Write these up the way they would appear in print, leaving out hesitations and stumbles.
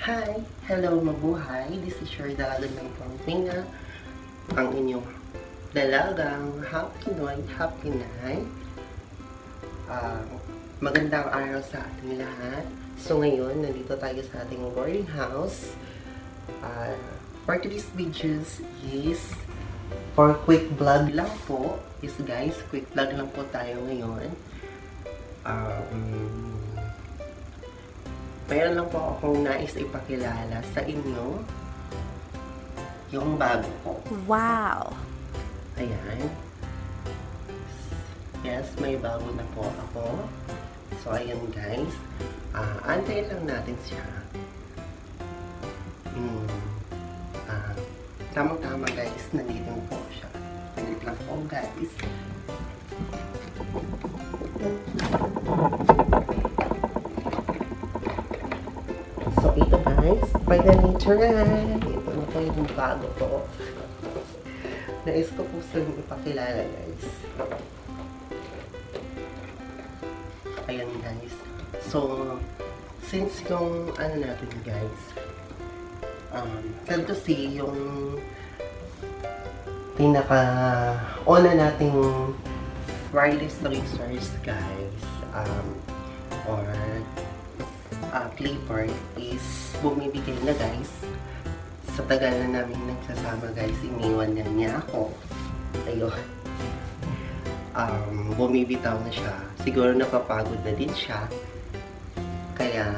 Hi! Hello mabuhay! This is your dalagan ng Pampanga, ang inyong dalagang Happy Noy, Happy Night. Magandang araw sa ating lahat. So ngayon, nandito tayo sa ating boarding house. For today's videos is for quick vlog lang po. Yes guys, quick vlog lang po tayo ngayon. Mayroon lang po akong nais ipakilala sa inyo yung bago ko. Wow! Ayan. Yes, may bago na po ako. So, ayan guys. Antayin lang natin siya. Tamang-tama guys, nandito po siya. Nandito lang po guys. So, ito guys, finally tried! Ito na po yung bago ko. Nais ko po sa inyo ipakilala guys. Ayan guys. So, since yung ano natin guys, sad to see yung pinaka-una nating wireless resource guys, or clipper is bumibigay na guys. Sa tagal na namin nagsasama guys, iniwan niya ako. Ayun. Bumibitaw na siya. Siguro napapagod na din siya. Kaya,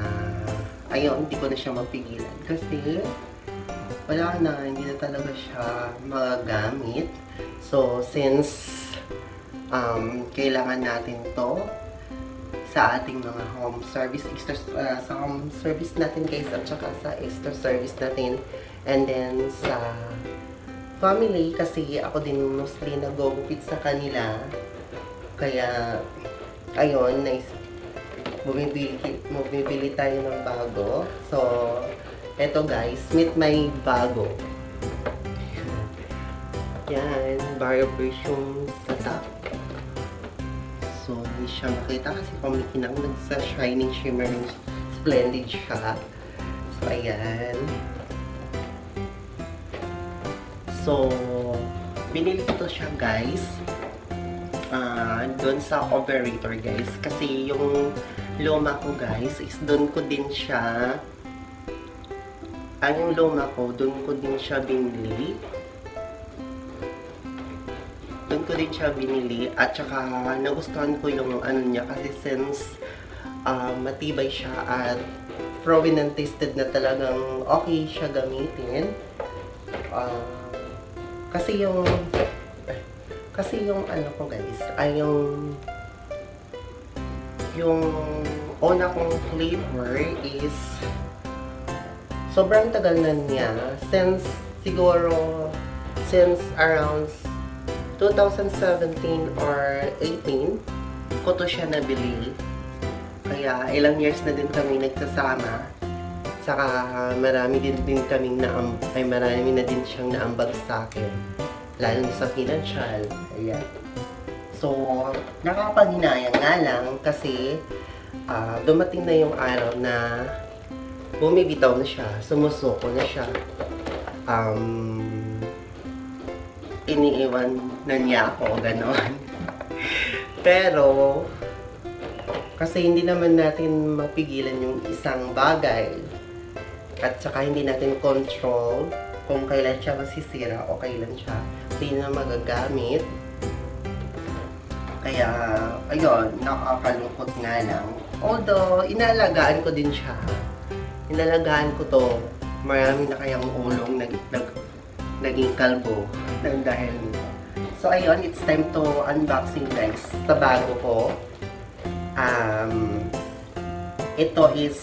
ayun, hindi ko na siya mapigilan. Kasi, wala na, hindi na talaga siya magagamit. So, since kailangan natin to sa ating mga home service, sa home service natin guys, at saka sa extra service natin, and then sa family, kasi ako din mostly nag-gupit sa kanila, kaya ayun, nice, bumibili tayo ng bago. So eto guys, meet my bago. Yan, vibration tatak. So, hindi siya makita kasi kumikinang sa shining, shimmering, splendid siya. So, ayan. So, binili ko siya guys. Doon sa operator guys. Kasi yung luma ko guys is doon ko din siya, yung luma ko, doon ko din siya binili. Doon ko din siya binili at saka nagustuhan ko yung ano niya kasi since matibay siya at proven and tested na talagang okay siya gamitin. Kasi yung ano ko guys ay yung una kong flavor is sobrang tagal na niya since around 2017 or 18 ko to siya nabili. Kaya ilang years na din kami nagsasama. Saka marami na din siyang naambag sa akin. Lalo sa financial. Ayan. So, nakapanghinayang nga lang kasi dumating na yung araw na bumibitaw na siya, sumusuko na siya. Iniiwan na niya ako, gano'n. Pero, kasi hindi naman natin mapigilan yung isang bagay at saka hindi natin control kung kailan siya masisira o kailan siya hindi na magagamit. Kaya, ayun, nakakalungkot nga lang. Although, inalagaan ko din siya. Inalagaan ko to. Marami na kayang ulong naging kalbo ng dahil nito. So, ayun, it's time to unboxing guys sa bago ko. Ito is,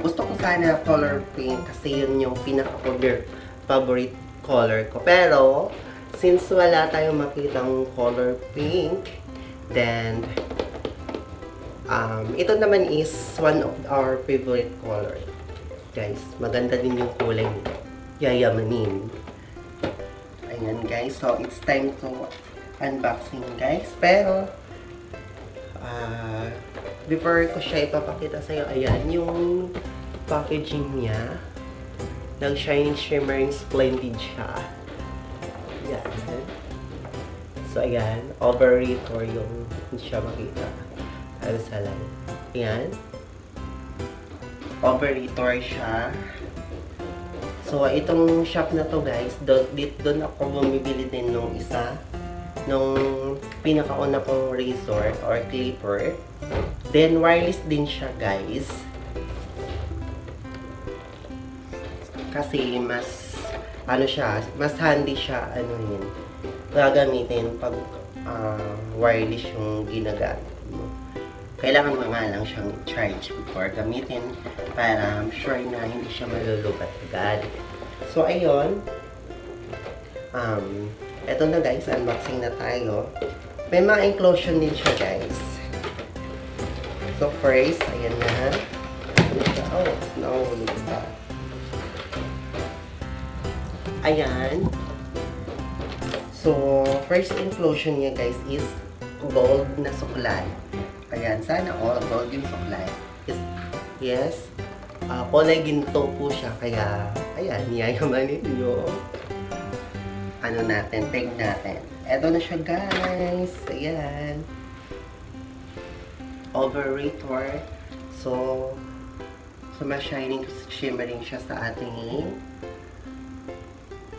gusto ko sana color pink kasi yun yung pinaka-favorite color ko. Pero, since wala tayong makitang color pink, then, ito naman is one of our favorite color. Guys, maganda din yung kulay niya. Yayamanin. Ayan guys, so it's time to unboxing guys. Pero, before ko siya ipapakita sa'yo, ayan, yung packaging niya. Nag-shining, shimmering, splendid siya. Yan. So, ayan. Operator yung hindi siya makita. Ano sa live. Ayan. Operator siya. So, itong shop na to guys, doon ako bumibili din nung isa. Nung pinakauna kong razor or clipper. Then, wireless din siya guys. Kasi mas, ano siya, mas handy siya, ano yun, gagamitin pag wireless yung ginagamit mo. Kailangan mo nga lang siyang charge before gamitin para sure na hindi siya malulubat agad. So, ayun. Eto na guys, unboxing na tayo. May mga enclosure din siya guys. So, first, ayan na. Oh, nahulog pa. Ayan. So, first enclosure niya guys is gold na suklay. Ayan, sana all gold yung suklay. Yes. Kulay ginto po siya, kaya, ayan, niyayamanin nyo. Ano natin, tag natin. Eto na siya guys. Ayan. Operator. So mas shining, shimmering siya sa ating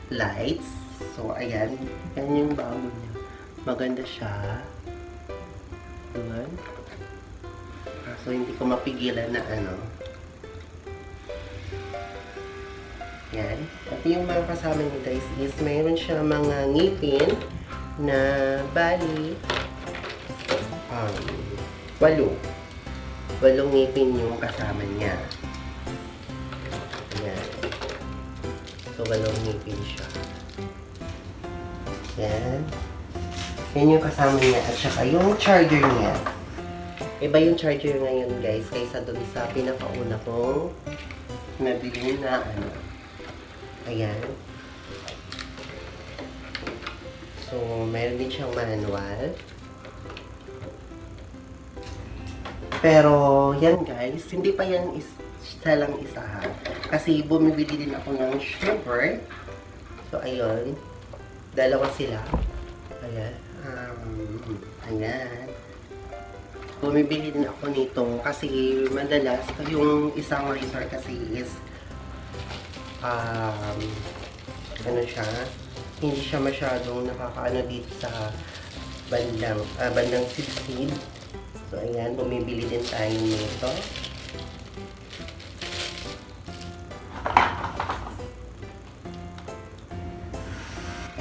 lights. So, ayan. Yan yung bago niya. Maganda siya. Ayan. So, hindi ko mapigilan na ano. Yan. At yung mga kasama niya guys is mayroon siya mga ngipin na bali 8. 8 ngipin yung kasama niya. Yan. So, 8 ngipin siya. Yan. Yan yung kasama niya. At saka yung charger niya. Iba yung charger ngayon guys kaysa dun sa pinakauna kong nabili na ano. Ayan. So, meron din siyang manual. Pero, yan guys, hindi pa yan isa lang isa ha. Kasi bumibili din ako ng shaver. So, ayun. Dalawa sila. Ayan. Ayan. Bumibili din ako nito kasi madalas yung isang razor kasi is ano siya, hindi siya masyadong nakakaano dito sa bandang silsid. So, ayan, bumibili din tayo nito.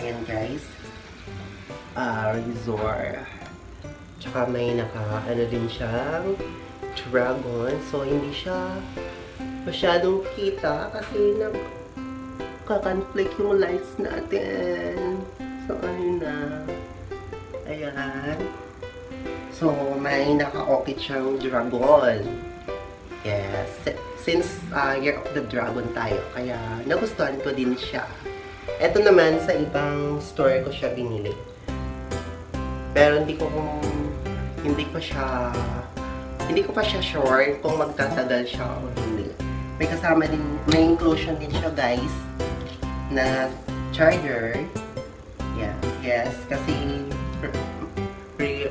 Ayan guys, razor. Tsaka may ano din siyang dragon. So, hindi siya masyadong kita kasi nagka-conflict yung lights natin. So, ano na. Ayan. So, may naka-okit siyang dragon. Yes. Since Year of the Dragon tayo, kaya nagustuhan ko din siya. Ito naman, sa ibang store ko siya binili. Pero hindi ko pa siya sure kung magtatagal siya o hindi. May kasama din, may inclusion din siya guys na charger. Yeah, yes, kasi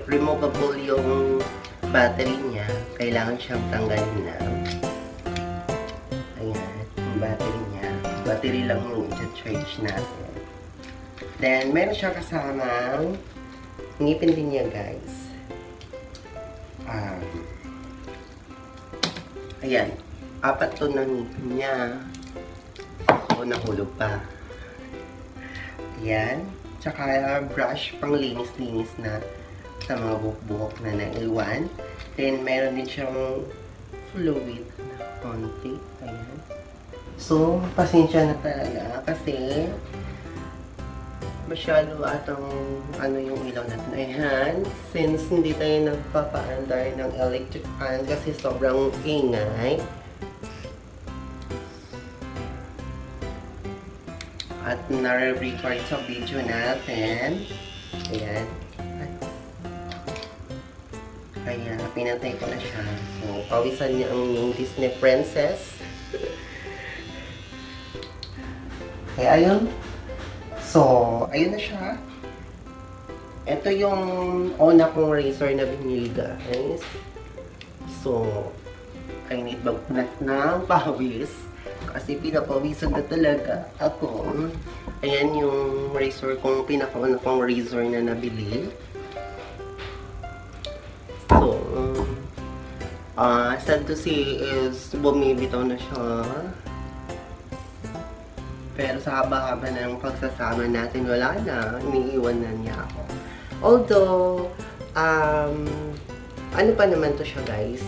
removable yung battery niya. Kailangan siyang tanggalin na. Ayan, yung battery niya. Battery lang yung i-charge natin. Then, meron siya kasamang ngipin din niya guys. Ayan. 4 to na ngipin niya. So, nahulog pa. Ayan. Tsaka brush pang linis-linis na sa mga buhok-buhok na naiwan. Then, meron din siyang fluid na konti. Ayan. So, pasensya na talaga kasi masyado atang ano yung ilaw natin. Ayan. Since hindi tayo nagpapaandar ng electric fan kasi sobrang ingay. At nare-record sa video natin. Ayan. Kaya pinatay ko na siya. So, pawisan niya ang yung Disney Princess. Okay, ayun. So, ayun na siya. Ito yung una kong razor na binili, guys. So, I need magpunat ng pawis. Kasi pinapawisan na talaga ako. Ayan yung razor kong, pinakauna kong razor na nabili. So, sad to see is bumibitaw na siya. Pero sa haba-haba ng pagsasama natin, wala na. Iniiwan na niya ako. Although, ano pa naman to siya, guys?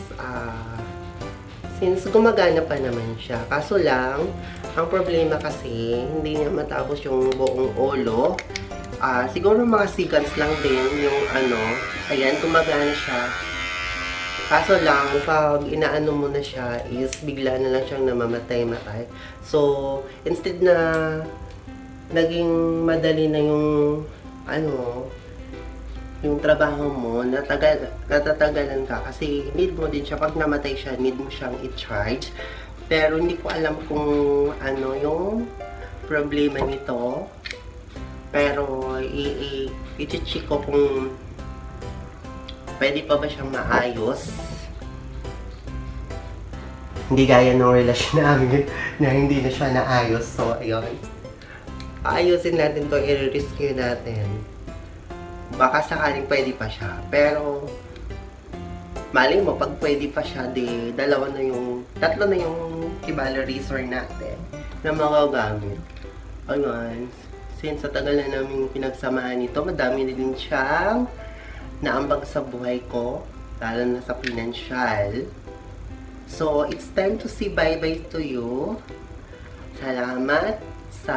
Since gumagana pa naman siya. Kaso lang, ang problema kasi, hindi niya matapos yung buong ulo. Siguro mga seconds lang din yung ayan, gumagana siya. Kaso lang, pag inaano mo na siya is bigla na lang siyang namamatay-matay. So, instead na naging madali na yung yung trabaho mo, natatagalan ka kasi need mo din siya. Pag namatay siya, need mo siyang i-charge. Pero hindi ko alam kung ano yung problema nito. Pero i-check ko kung pwede pa ba siyang maayos. Hindi gaya ng relasyon namin na hindi na siya naayos. So, ayun. Aayusin natin to, i-rescue natin. Baka sakaling pwede pa siya. Pero, mali mo, pag pwede pa siya, tatlo na yung Kibale razor natin na magagamit. Ayun. Since sa tagal na namin pinagsamahan nito, madami na din siyang naambag sa buhay ko, lalo na sa financial. So, it's time to say bye-bye to you. Salamat sa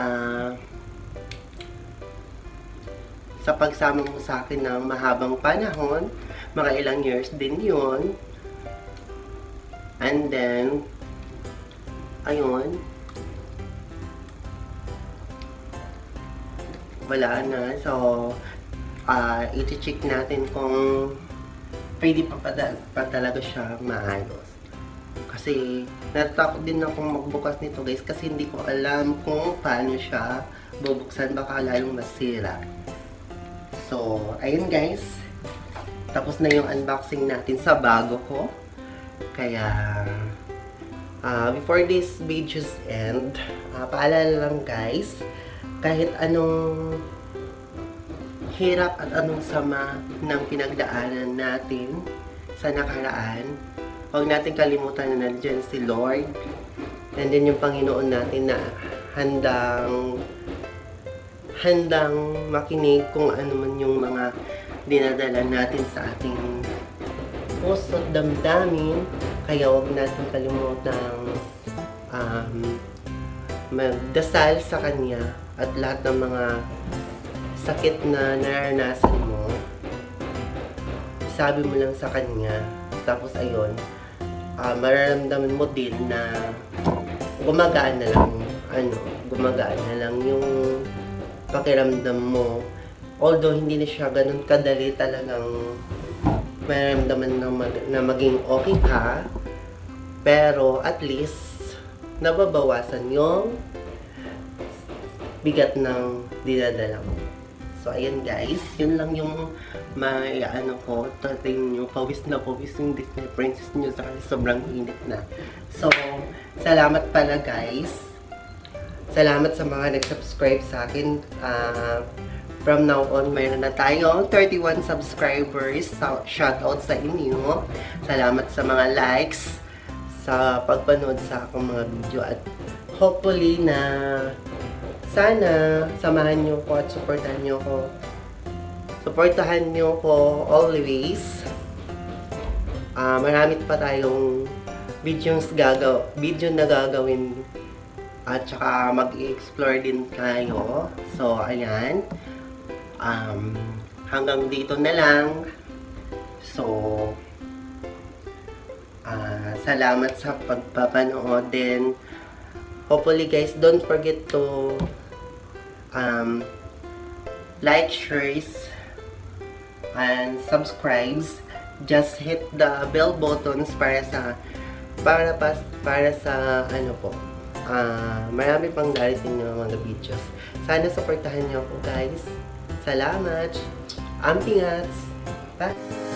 pagsama mo sa akin ng mahabang panahon. Mga ilang years din yun. And then, ayun. Wala na. So, i-check natin kung pwede pa talaga siya maayos. Kasi natatakot din akong magbukas nito, guys, kasi hindi ko alam kung paano siya bubuksan, baka lalong masira. So, ayun, guys, tapos na yung unboxing natin sa bago ko. Kaya before this video's end, paalala lang, guys, kahit anong hirap at anong sama ng pinagdaanan natin sa nakaraan, huwag natin kalimutan na nandiyan si Lord. Nandiyan yung Panginoon natin na handang makinig kung ano man yung mga dinadala natin sa ating puso at damdamin. Kaya huwag natin kalimutan magdasal sa Kanya at lahat ng mga sakit na naranasan mo, sabi mo lang sa Kanya. Tapos ayun, mararamdaman mo din na gumagaan na lang yung pakiramdam mo. Although hindi na siya ganun kadali talagang mararamdaman na maging okay ka, pero at least nababawasan yung bigat ng dinadala mo. So, ayan, guys, yun lang yung ko, tating yung pawis yung Disney princess nyo sa sobrang init na. So, salamat pala, guys. Salamat sa mga nag-subscribe sa akin. From now on, mayroon na tayo 31 subscribers. Shoutout sa inyo. Salamat sa mga likes, sa pagpanood sa akong mga video, at hopefully na sana samahan nyo ko at supportahan nyo ko. Supportahan nyo ko always. Marami pa tayong video na gagawin, at saka mag-i-explore din tayo. So, ayan. Hanggang dito na lang. So, salamat sa pagpapanood din. Hopefully, guys, don't forget to like, shares, and subscribes. Just hit the bell buttons para sa Marami pang darating ng mga videos. Sana supportahan niyo ako guys. Salamat! Ampingats! Bye!